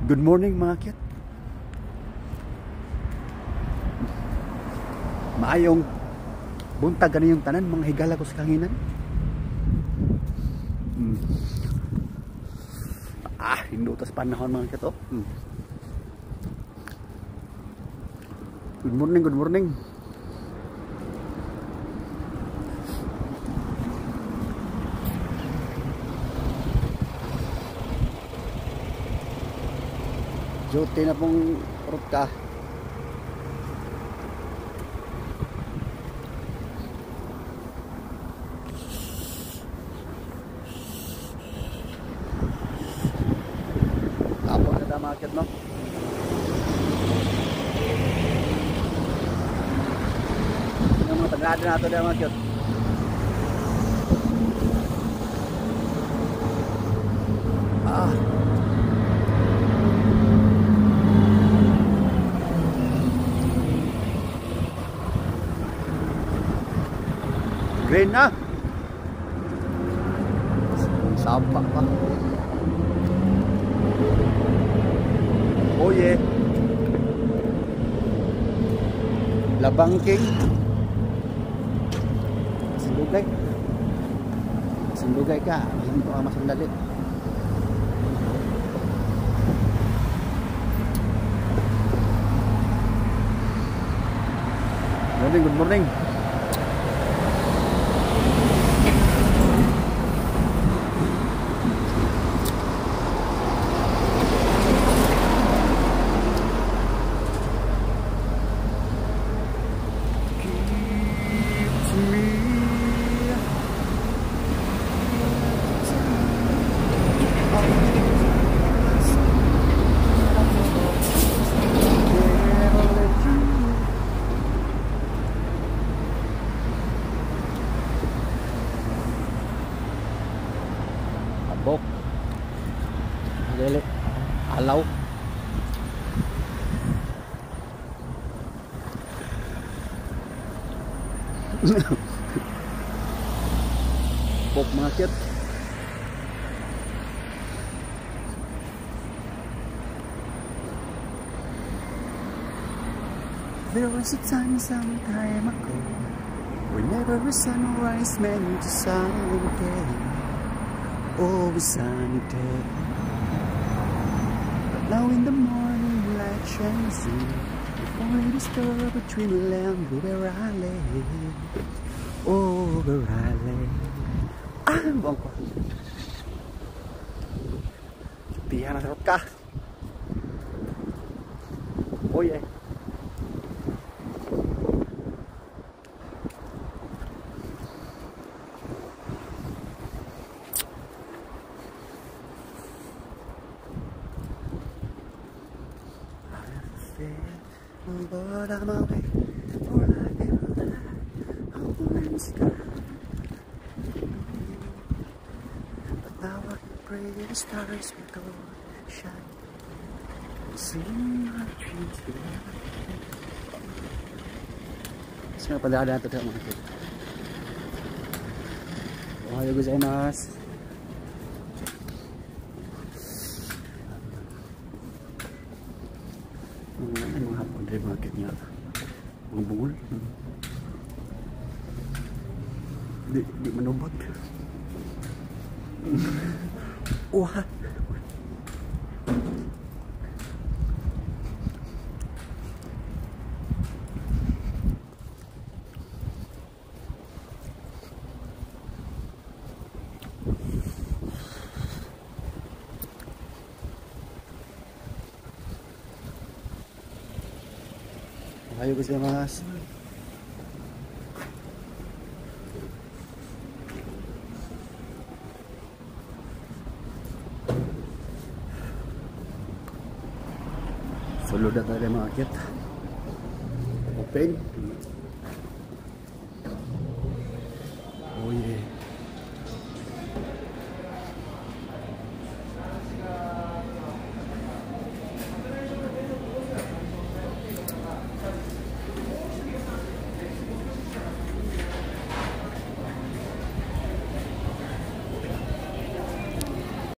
Good morning mga kit. Maayong buntag gani yung tanan mga higala ko sa kanginan. Hindutas panahon mga kit. Good morning, good morning. Jote na pong ruta. Tapos na market, no? Yung mga taglado na ito na market. Green na. Sapak pa. Oh yeah. Labangking. Sindugay. Sindugay ka. Hindi ko masandali. Good morning. Bok Lele Alaw Bok mga kit. There was a time some time ago whenever a sunrise meant to sunday. Oh, a sunny day. But now in the morning light shines in. If only disturb a dreamland where I lay. Oh, where I lay. Bangko. Tiyan na sarot ka. Oh yeah. But I'm away for life and but now I pray the stars will go shine. Sing my dreams together. Saya pada ada atau tidak mungkin. Ohayou gozaimasu. Mga hapon dari market niya. Mga bungol. Di manubag. Wah. Ohayou gozaimasu. Sulod na tayo mga akit. Open.